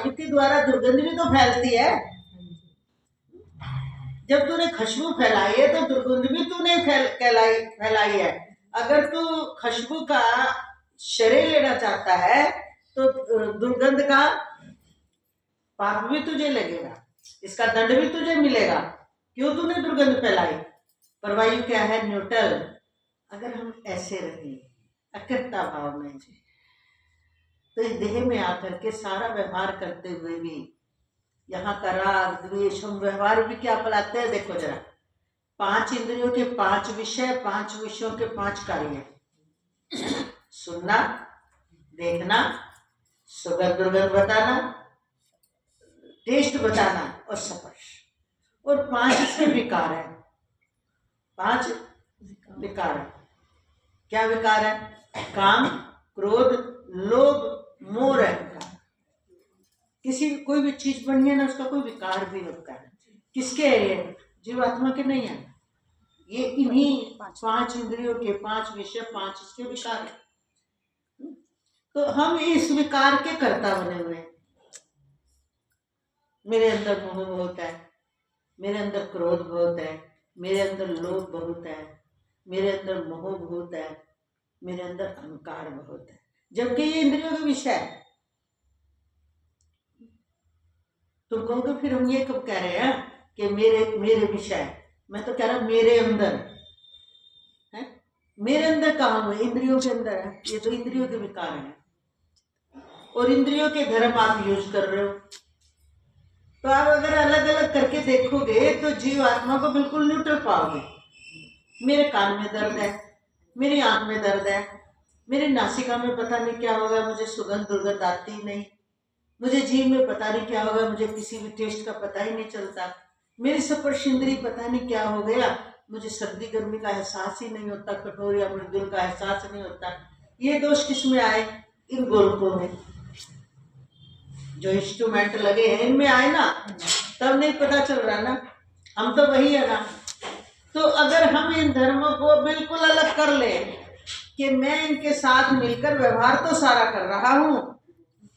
वायु के द्वारा दुर्गंध भी तो फैलती है। जब तूने खुशबू फैलाई है तो दुर्गंध भी तूने फैलाई है। अगर तू खुशबू का श्रेय लेना चाहता है तो दुर्गंध का पाप भी तुझे लगेगा, इसका दंड भी तुझे मिलेगा। क्यों तूने दुर्गंध फैलाई? पर वायु क्या है? न्यूट्रल। अगर हम ऐसे रहे अकृता भाव में, तो इस देह में आकर के सारा व्यवहार करते हुए भी यहाँ का राग द्वेष, हम व्यवहार भी क्या अपनाते हैं? देखो जरा, 5 इंद्रियों के 5 विषय, 5 विषयों के 5 कार्य। सुनना, देखना, सुगंध दुर्गंध बताना, टेस्ट बताना और स्पर्श। और 5 इसके विकार है। 5 विकार है। क्या विकार है? काम, क्रोध, लोभ, मोह, अहंकार। किसी कोई भी चीज बनी है ना, उसका कोई विकार भी होता है। किसके है ये? जीवात्मा के नहीं है। ये इन्हीं 5 इंद्रियों के 5 विषय, 5 इसके विकार है। तो हम इस विकार के कर्ता बने हुए हैं। मेरे अंदर मोह बहुत है, मेरे अंदर क्रोध बहुत है, मेरे अंदर लोभ बहुत है, मेरे अंदर मोह बहुत है, मेरे अंदर अहंकार बहुत है। जबकि ये इंद्रियों का विषय है। तुम कहोगे फिर हम ये कब कह रहे हैं कि मेरे विषय? मैं तो कह रहा हूं मेरे अंदर है। मेरे अंदर कहाँ हुए? इंद्रियों के अंदर है। ये तो इंद्रियों के विकार है और इंद्रियों के धर्म आप यूज कर रहे हो। तो आप अगर अलग अलग करके देखोगे तो जीव आत्मा को बिल्कुल न्यूट्रल पाओगे। मेरे कान में दर्द है, मेरी आंख में दर्द है, मेरी नासिका में पता नहीं क्या होगा, मुझे सुगंध दुर्गंध आती ही नहीं, मुझे जीभ में पता नहीं क्या होगा, मुझे किसी भी टेस्ट का पता ही नहीं चलता, मेरी स्पर्श इंद्री पता नहीं क्या हो गया, मुझे सर्दी गर्मी का एहसास ही नहीं होता, कठोर या मृदुल का एहसास नहीं होता। ये दोष किस में आए? इन गोलकों में। जो इंस्ट्रूमेंट लगे हैं इनमें आए ना, तब नहीं पता चल रहा ना। हम तो वही है ना। तो अगर हम इन धर्मों को बिल्कुल अलग कर ले कि मैं इनके साथ मिलकर व्यवहार तो सारा कर रहा हूं,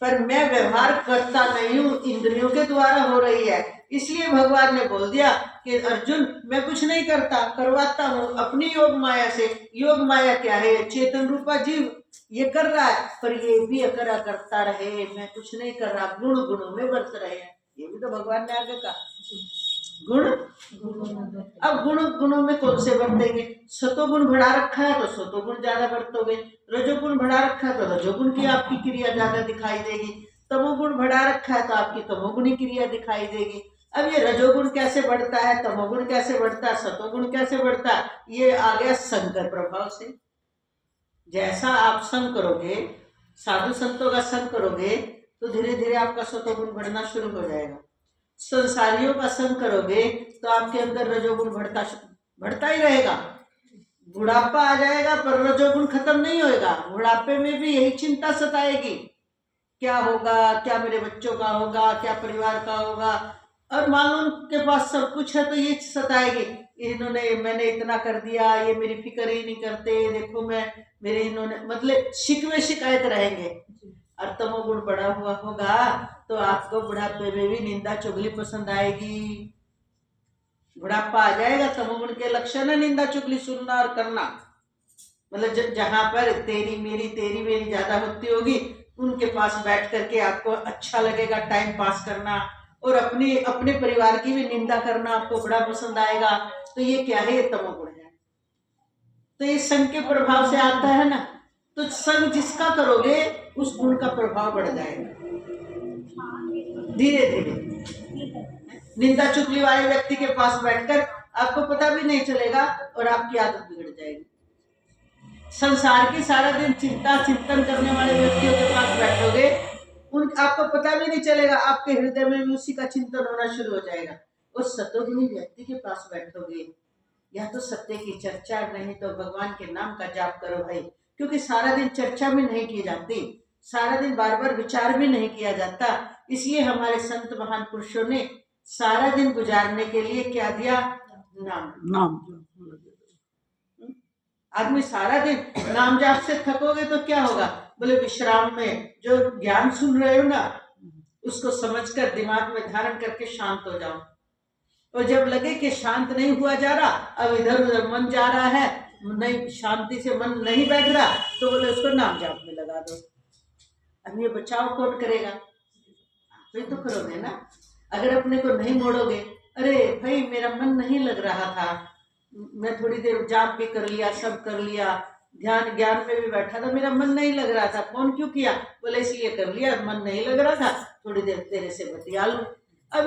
पर मैं व्यवहार करता नहीं हूं, इंद्रियों के द्वारा हो रही है। इसलिए भगवान ने बोल दिया कि अर्जुन मैं कुछ नहीं करता, करवाता हूं अपनी योग माया से। योग माया क्या है? चेतन रूपा जीव ये कर रहा है, पर ये भी अकरा करता रहे, मैं कुछ नहीं कर रहा, गुण गुणों में बरत रहे हैं। ये भी तो भगवान ने आगे कहा। गुण, अब गुण गुणों में कौन से बरतेंगे? सतोगुण बढ़ा रखा है तो सतोगुण ज्यादा बरतोगे, रजोगुण बढ़ा रखा है तो रजोगुण की आपकी क्रिया ज्यादा दिखाई देगी, तमोगुण बढ़ा रखा है तो आपकी तमोगुणी क्रिया दिखाई देगी। अब ये रजोगुण कैसे बढ़ता है, तमोगुण कैसे बढ़ता है, सतोगुण कैसे बढ़ता है? ये आ गया संकर प्रभाव से। जैसा आप संग करोगे, साधु संतों का संग करोगे, तो धीरे धीरे आपका सतोगुण बढ़ना शुरू हो जाएगा। संसारियों का संग करोगे तो आपके अंदर रजोगुण बढ़ता ही रहेगा। बुढ़ापा आ जाएगा पर रजोगुण खत्म नहीं होएगा। बुढ़ापे में भी यही चिंता सताएगी, क्या होगा, क्या मेरे बच्चों का होगा, क्या परिवार का होगा। और मान लो उनके पास सब कुछ है तो ये सताएगी, मैंने इतना कर दिया, ये मेरी फिक्र ही नहीं करते, देखो इन्होंने, मतलब शिकवे शिकायत रहेंगे। और तमोगुण बढ़ा हुआ होगा तो आपको बुढ़ापे में भी निंदा चुगली पसंद आएगी। बुढ़ापा आ जाएगा, तमोगुण के लक्षण है निंदा चुगली सुनना और करना। मतलब जहां पर तेरी मेरी ज्यादा होती होगी, उनके पास बैठ करके आपको अच्छा लगेगा टाइम पास करना, और अपने परिवार की भी निंदा करना आपको बड़ा पसंद आएगा। तो ये क्या है? ये तमोगुण है। तो ये संग के प्रभाव से आता है ना। तो संग जिसका करोगे उस गुण का प्रभाव बढ़ जाएगा धीरे धीरे। निंदा चुगली वाले व्यक्ति के पास बैठकर आपको पता भी नहीं चलेगा और आपकी आदत बिगड़ जाएगी। संसार की सारा दिन चिंता चिंतन करने वाले व्यक्तियों के पास बैठोगे, आपको पता भी नहीं चलेगा, आपके हृदय में भी उसी का चिंतन होना शुरू हो जाएगा। उस सतोगुणी व्यक्ति के पास बैठोगे, या तो सत्य की चर्चा, नहीं तो भगवान के नाम का जाप करो भाई। क्योंकि सारा दिन चर्चा भी नहीं की जाती, सारा दिन बार बार विचार भी नहीं किया जाता। इसलिए हमारे संत महान पुरुषों ने सारा दिन गुजारने के लिए क्या दिया? नाम। आदमी सारा दिन नाम जाप से थकोगे तो क्या होगा? बोले विश्राम में जो ज्ञान सुन रहे हो ना, उसको समझकर दिमाग में धारण करके शांत हो जाओ। और जब लगे कि शांत नहीं हुआ जा रहा, अब इधर उधर मन जा रहा है, नहीं शांति से मन नहीं बैठ रहा, तो बोले उसको नाम जाप में लगा दो। अब ये बचाव कौन करेगा? आप ही तो करोगे ना। अगर अपने को नहीं मोड़ोगे, अरे भाई मेरा मन नहीं लग रहा था, मैं थोड़ी देर जाप भी कर लिया, सब कर लिया, ध्यान ज्ञान में भी बैठा था, मेरा मन नहीं लग रहा था, फोन क्यों किया? बोले इसलिए कर लिया, मन नहीं लग रहा था, थोड़ी देर तेरे से बतिया लूं।